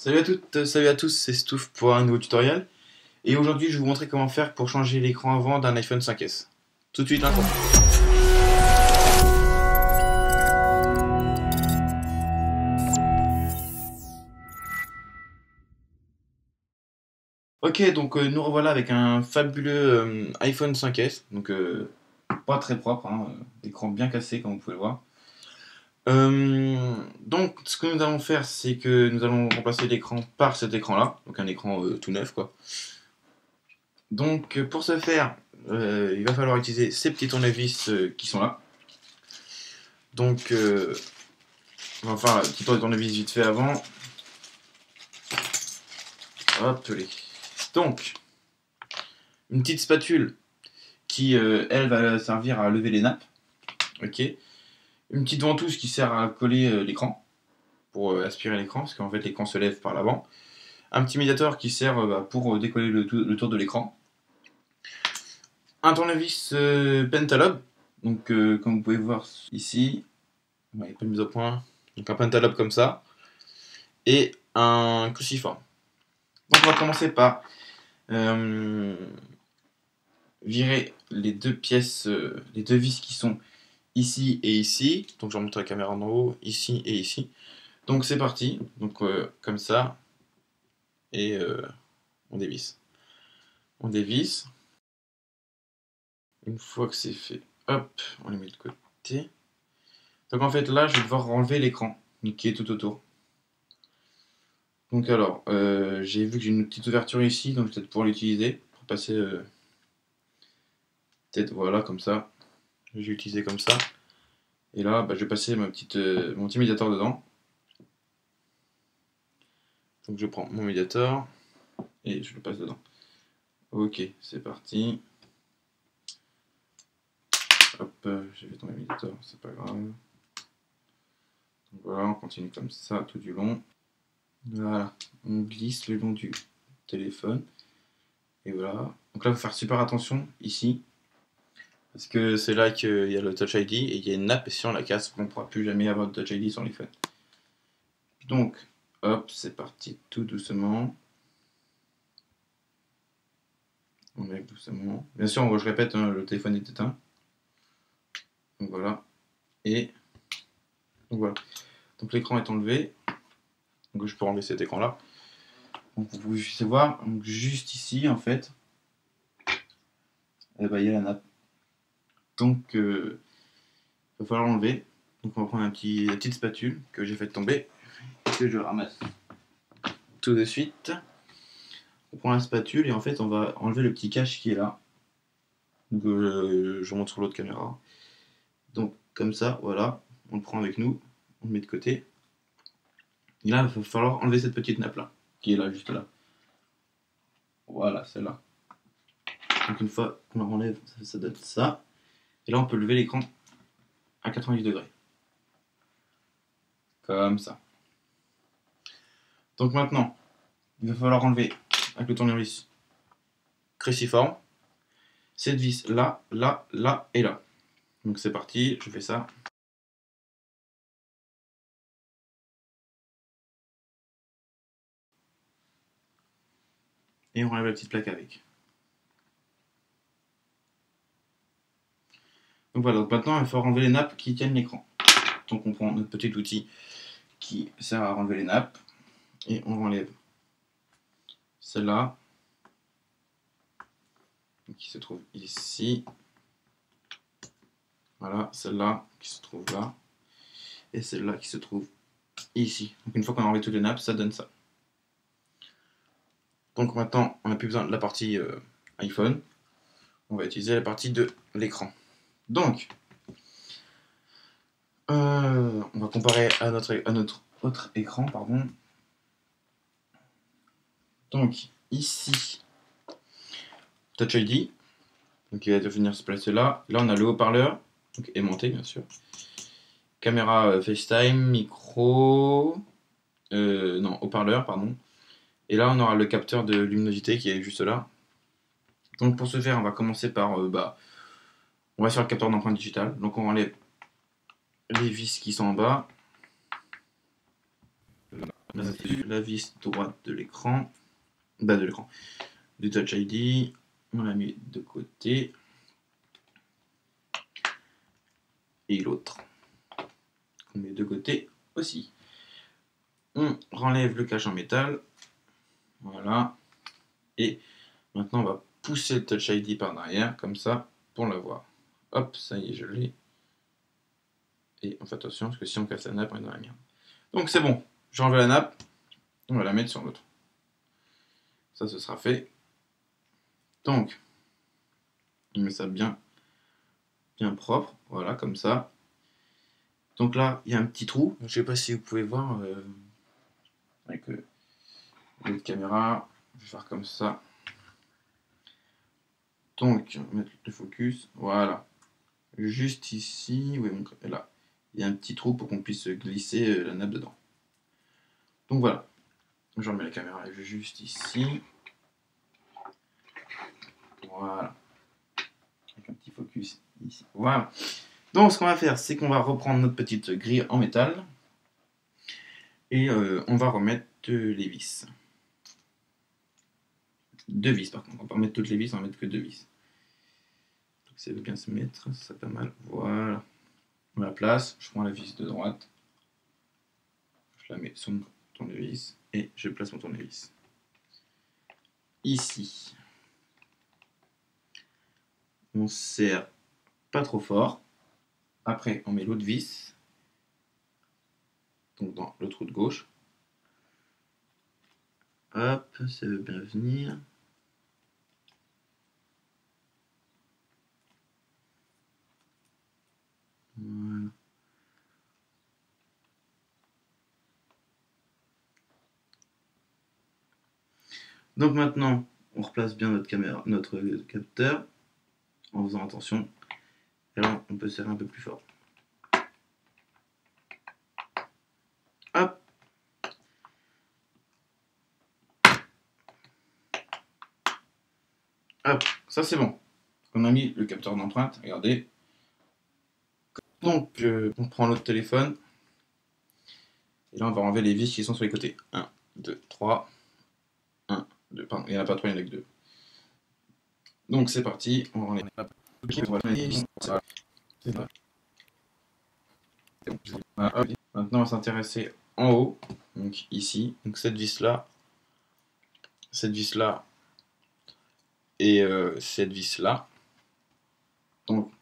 Salut à toutes, salut à tous, c'est Stouff pour un nouveau tutoriel. Et aujourd'hui, je vais vous montrer comment faire pour changer l'écran avant d'un iPhone 5S. Tout de suite, intro. Ok, donc nous revoilà avec un fabuleux iPhone 5S. Donc pas très propre, hein, écran bien cassé comme vous pouvez le voir. Donc ce que nous allons faire, c'est que nous allons remplacer l'écran par cet écran-là. Donc un écran tout neuf quoi. Donc pour ce faire, il va falloir utiliser ces petits tournevis qui sont là. Donc enfin, petit tournevis vite fait avant. Hop les. Donc une petite spatule qui elle va servir à lever les nappes. Ok. Une petite ventouse qui sert à coller l'écran pour aspirer l'écran parce qu'en fait l'écran se lève par l'avant. Un petit médiateur qui sert pour décoller le tour de l'écran. Un tournevis Pentalobe, donc comme vous pouvez voir ici, il n'y a pas de mise au point, donc un Pentalobe comme ça, et un cruciforme. Donc on va commencer par virer les deux pièces, les deux vis qui sont ici et ici. Donc je remonte la caméra en haut, ici et ici. Donc c'est parti, donc comme ça, et on dévisse. On dévisse. Une fois que c'est fait, hop, on les met de côté. Donc en fait là, je vais devoir enlever l'écran qui est tout autour. Donc alors, j'ai vu que j'ai une petite ouverture ici, donc je vais peut-être pouvoir l'utiliser pour passer, peut-être voilà comme ça. Je vais l'utiliser comme ça. Et là, je vais passer mon petit médiateur dedans. Donc je prends mon médiateur et je le passe dedans. Ok, c'est parti. Hop, j'ai fait tomber le médiateur, c'est pas grave. Donc voilà, on continue comme ça tout du long. Voilà, on glisse le long du téléphone. Et voilà. Donc là, il faut faire super attention ici. Parce que c'est là qu'il y a le Touch ID et il y a une nappe et si on la casse, on ne pourra plus jamais avoir de Touch ID sur l'iPhone. Donc, hop, c'est parti tout doucement. On lève doucement. Bien sûr, je répète, hein, le téléphone est éteint. Donc voilà. Et donc voilà. Donc l'écran est enlevé. Donc je peux enlever cet écran là. Donc vous pouvez juste voir, donc juste ici en fait, il y a la nappe. Donc il va falloir l'enlever. Donc on va prendre la petite spatule que j'ai fait tomber et que je ramasse tout de suite. On prend la spatule et en fait on va enlever le petit cache qui est là. Donc je montre sur l'autre caméra. Donc comme ça, voilà, on le prend avec nous, on le met de côté. Et là, il va falloir enlever cette petite nappe là, qui est là, juste là. Voilà, celle-là. Donc une fois qu'on la enlève, ça donne ça. Et là, on peut lever l'écran à 90 degrés. Comme ça. Donc maintenant, il va falloir enlever avec le tournevis cruciforme cette vis là, là, là et là. Donc c'est parti, je fais ça. Et on enlève la petite plaque avec. Donc voilà, donc maintenant il va falloir enlever les nappes qui tiennent l'écran. Donc on prend notre petit outil qui sert à enlever les nappes. Et on enlève celle-là, qui se trouve ici. Voilà, celle-là qui se trouve là. Et celle-là qui se trouve ici. Donc une fois qu'on a enlevé toutes les nappes, ça donne ça. Donc maintenant, on n'a plus besoin de la partie iPhone. On va utiliser la partie de l'écran. Donc, on va comparer à notre autre écran, pardon. Donc ici, Touch ID, donc il va venir se placer là. Là, on a le haut-parleur, donc aimanté bien sûr. Caméra FaceTime, micro, non, haut-parleur, pardon. Et là, on aura le capteur de luminosité qui est juste là. Donc pour ce faire, on va commencer par, on va sur le capteur d'empreinte digitale. Donc on enlève les vis qui sont en bas. la vis droite de l'écran, bas de l'écran, du Touch ID, on l'a mis de côté, et l'autre, on met de côté aussi. On renlève le cache en métal, voilà, et maintenant on va pousser le Touch ID par derrière, comme ça, pour l'avoir. Hop, ça y est, je l'ai. Et on fait attention, parce que si on casse la nappe, on est dans la merde. Donc c'est bon, j'ai enlevé la nappe, on va la mettre sur l'autre. Ça, ce sera fait. Donc, on met ça bien propre, voilà, comme ça. Donc là, il y a un petit trou, je ne sais pas si vous pouvez voir avec l'autre caméra, je vais faire comme ça. Donc, on va mettre le focus, voilà. Juste ici, oui, là, il y a un petit trou pour qu'on puisse glisser la nappe dedans. Donc voilà, je remets la caméra juste ici. Voilà. Avec un petit focus ici. Voilà. Donc ce qu'on va faire, c'est qu'on va reprendre notre petite grille en métal. Et on va remettre les vis. 2 vis par contre. On va pas remettre toutes les vis, on va mettre que 2 vis. Donc ça veut bien se mettre, ça pas mal. Voilà. On la place, je prends la vis de droite. Je la mets sur mon tournevis. Et je place mon tournevis. Ici. On serre pas trop fort. Après, on met l'autre vis. Donc dans le trou de gauche. Hop, ça veut bien venir. Voilà. Donc maintenant, on replace bien notre caméra, notre capteur, en faisant attention. Et là, on peut serrer un peu plus fort. Hop. Hop, ça c'est bon. On a mis le capteur d'empreinte, regardez. Donc, on prend l'autre téléphone. Et là, on va enlever les vis qui sont sur les côtés. 1, 2, 3. 1, 2, pardon, il n'y en a pas 3, il n'y en a que 2. Donc, c'est parti. On enlève les vis. Maintenant, on va s'intéresser en haut. Donc, ici. Donc, cette vis-là. Cette vis-là. Et cette vis-là. Donc,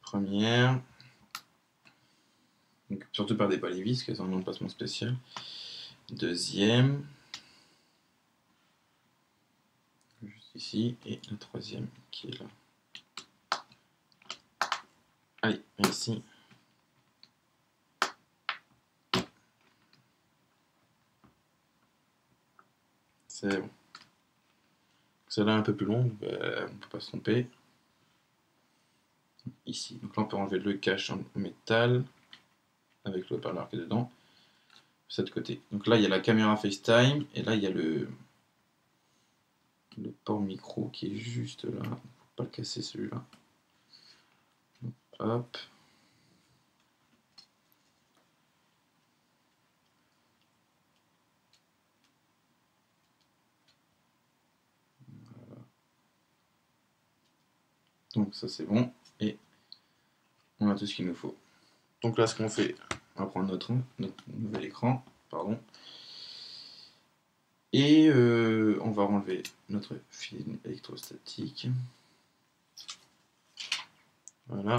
première. Donc, surtout perdez pas les vis, qu'elles ont un emplacement spécial. Deuxième. Juste ici. Et la troisième qui est là. Allez, ici. C'est bon. Celle-là un peu plus longue, on ne peut pas se tromper. Ici. Donc là, on peut enlever le cache en métal avec le haut-parleur qui est dedans. De cet côté. Donc là, il y a la caméra FaceTime et là, il y a le port micro qui est juste là. Faut pas le casser celui-là. Hop. Voilà. Donc ça c'est bon et on a tout ce qu'il nous faut. Donc là, ce qu'on fait, on va prendre notre nouvel écran, pardon. Et on va enlever notre film électrostatique. Voilà,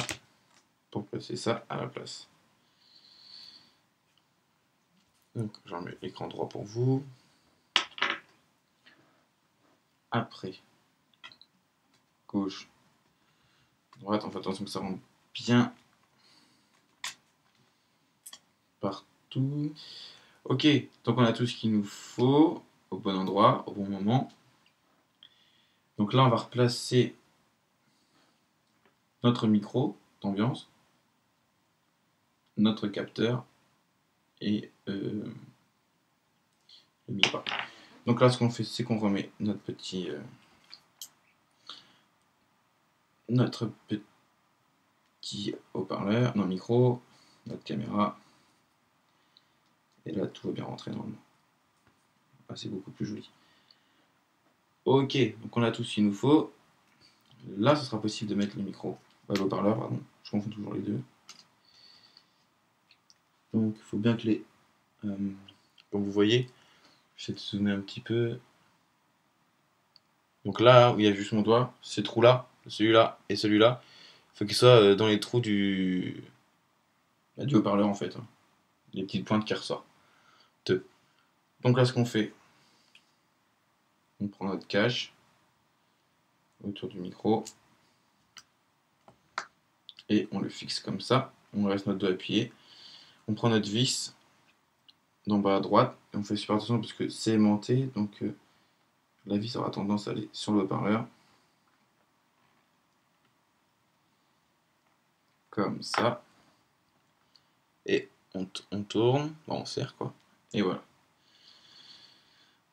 pour placer ça à la place. Donc j'en mets l'écran droit pour vous. Après, gauche, droite, on fait attention que ça rentre bien partout. Ok, donc on a tout ce qu'il nous faut au bon endroit, au bon moment. Donc là, on va replacer notre micro d'ambiance, notre capteur et le micro. Donc là, ce qu'on fait, c'est qu'on remet notre petit haut-parleur, notre micro, notre caméra Et là, tout va bien rentrer normalement. Ah, c'est beaucoup plus joli. Ok, donc on a tout ce qu'il nous faut. Là, ce sera possible de mettre le micro. Le haut-parleur, pardon. Je confonds toujours les deux. Donc, il faut bien que les... comme vous voyez, j'essaie de zoomer un petit peu. Donc là, où il y a juste mon doigt, ces trous-là, celui-là et celui-là, il faut qu'ils soient dans les trous du haut-parleur en fait. Les petites pointes qui ressortent. Donc là, ce qu'on fait, on prend notre cache autour du micro et on le fixe comme ça. On reste notre doigt appuyé. On prend notre vis d'en bas à droite et on fait super attention parce que c'est aimanté, donc la vis aura tendance à aller sur le haut-parleur. Comme ça. Et on tourne, bon, on serre quoi. Et voilà.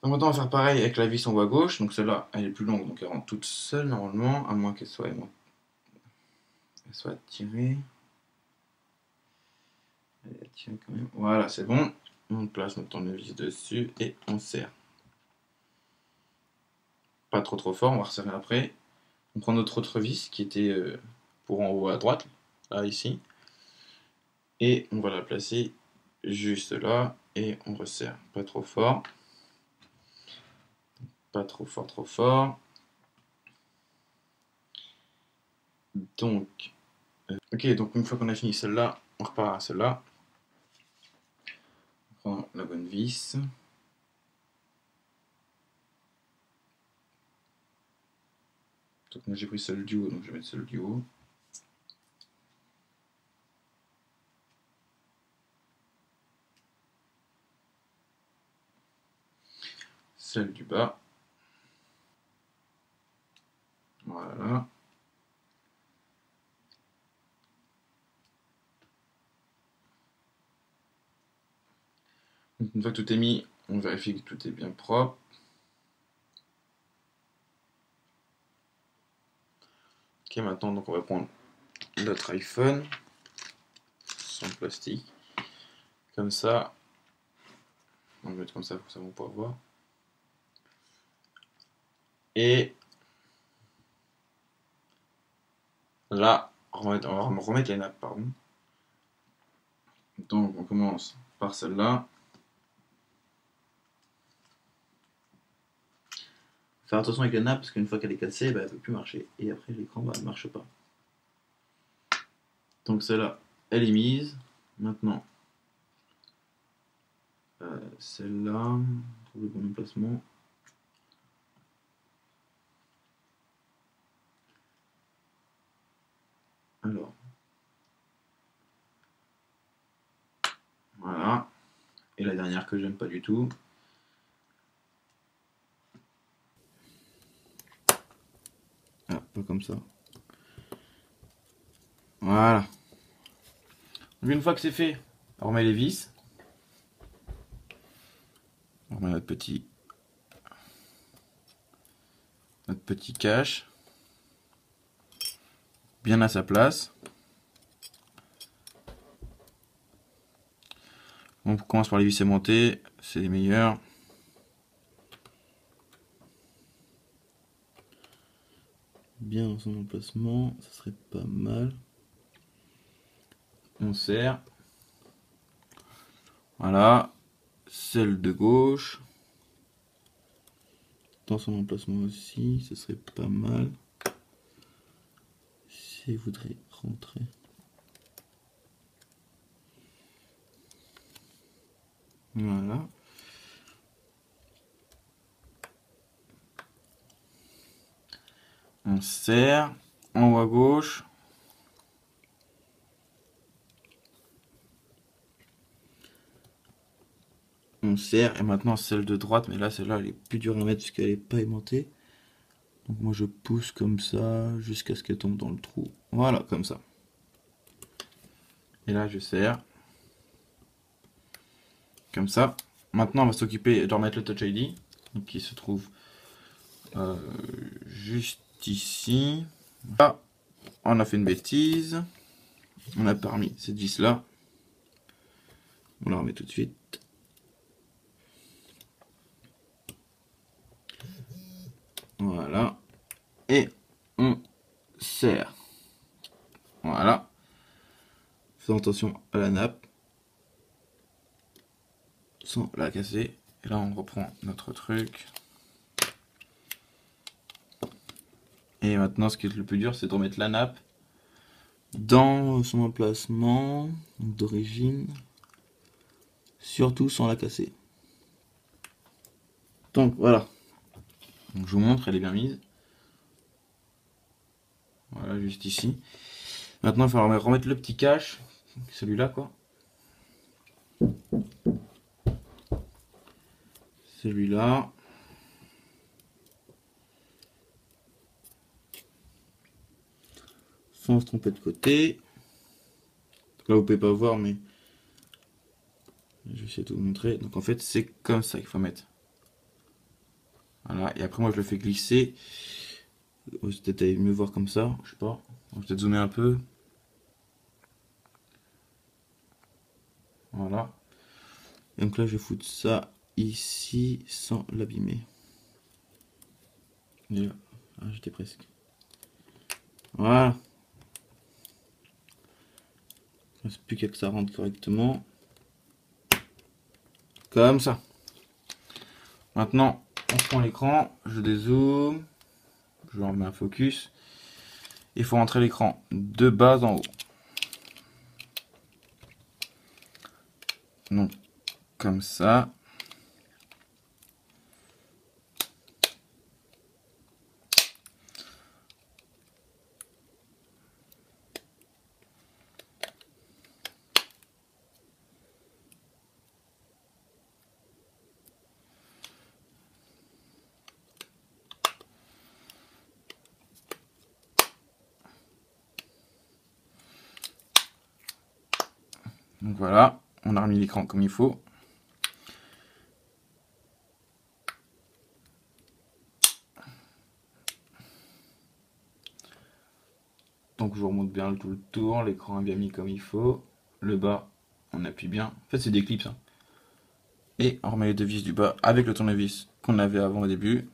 Donc maintenant on va faire pareil avec la vis en haut à gauche. Donc celle-là, elle est plus longue, donc elle rentre toute seule normalement, à moins qu'elle soit tirée. Elle est tirée quand même. Voilà, c'est bon. On place notre tournevis dessus et on serre. Pas trop fort, on va resserrer après. On prend notre autre vis qui était pour en haut à droite, là ici. Et on va la placer juste là et on resserre. Pas trop fort. Pas trop fort. Donc, ok, donc une fois qu'on a fini celle-là, on repart à celle-là. On prend la bonne vis. Donc moi j'ai pris celle du haut, donc je vais mettre celle du haut. Celle du bas. Voilà. Donc une fois que tout est mis, on vérifie que tout est bien propre. Ok, maintenant donc on va prendre notre iPhone sans plastique. Comme ça. On va le mettre comme ça pour que ça va pouvoir voir. Et là, on va remettre les nappes, pardon. Donc on commence par celle-là. Faire attention avec la nappe parce qu'une fois qu'elle est cassée, bah, elle ne peut plus marcher. Et après l'écran ne marche pas. Donc celle-là, elle est mise. Maintenant, celle-là, on trouve le bon emplacement. Alors, voilà. Et la dernière que j'aime pas du tout. Ah, pas comme ça. Voilà. Donc une fois que c'est fait, on remet les vis. On remet notre petit cache. Bien à sa place. On commence par les vis aimantées, c'est les meilleurs. Bien dans son emplacement, ça serait pas mal. On serre. Voilà. Celle de gauche. Dans son emplacement aussi, ce serait pas mal. Si elle voudrait rentrer. Voilà. On serre. En haut à gauche. On serre. Et maintenant celle de droite. Mais là, celle-là, elle est plus dure à mettre parce qu'elle n'est pas aimantée. Donc moi, je pousse comme ça jusqu'à ce qu'elle tombe dans le trou. Voilà, comme ça. Et là, je serre. Comme ça. Maintenant, on va s'occuper de remettre le Touch ID. Donc, qui se trouve juste ici. Là, on a fait une bêtise. On a pas remis cette vis là. On la remet tout de suite. serre. Voilà. Faisons attention à la nappe. Sans la casser. Et là on reprend notre truc. Et maintenant ce qui est le plus dur c'est de remettre la nappe dans son emplacement d'origine. Surtout sans la casser. Donc voilà. Donc, je vous montre, elle est bien mise. Voilà, juste ici. Maintenant, il va falloir remettre le petit cache. Celui-là, quoi. Celui-là. Sans se tromper de côté. Là, vous pouvez pas voir, mais je vais essayer de vous montrer. Donc, en fait, c'est comme ça qu'il faut mettre. Voilà. Et après, moi, je le fais glisser. Peut-être allez mieux voir comme ça. Je sais pas. On va peut-être zoomer un peu. Voilà. Et donc là, je vais foutre ça ici sans l'abîmer. Ah, j'étais presque. Voilà. Il ne reste plus qu'à que ça rentre correctement. Comme ça. Maintenant, on prend l'écran, je dézoome, je remets un focus. Il faut rentrer l'écran de bas en haut. Donc, comme ça. Donc voilà, on a remis l'écran comme il faut. Donc je vous remonte bien tout le tour, l'écran est bien mis comme il faut. Le bas, on appuie bien. En fait c'est des clips. Hein. Et on remet les deux vis du bas avec le tournevis qu'on avait avant au début.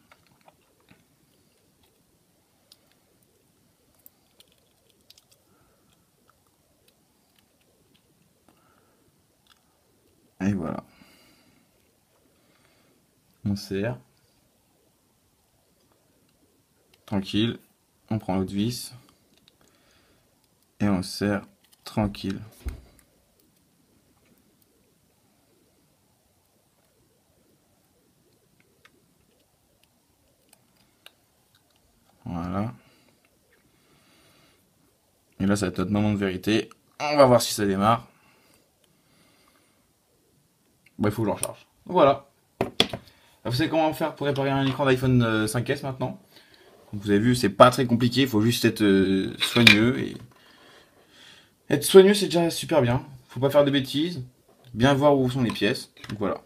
Et voilà. On serre. Tranquille. On prend l'autre vis. Et on serre tranquille. Voilà. Et là, ça va être notre moment de vérité. On va voir si ça démarre. Bah, il faut que je le recharge. Voilà. Vous savez comment faire pour réparer un écran d'iPhone 5S maintenant. Vous avez vu, c'est pas très compliqué. Il faut juste être soigneux. Et être soigneux, c'est déjà super bien. Faut pas faire de bêtises. Bien voir où sont les pièces. Donc voilà.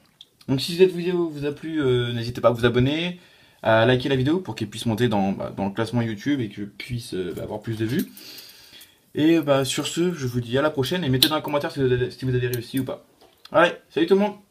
Donc si cette vidéo vous a plu, n'hésitez pas à vous abonner, à liker la vidéo pour qu'elle puisse monter dans le classement YouTube et que je puisse avoir plus de vues. Et sur ce, je vous dis à la prochaine et mettez dans les commentaires si vous avez réussi ou pas. Allez, salut tout le monde!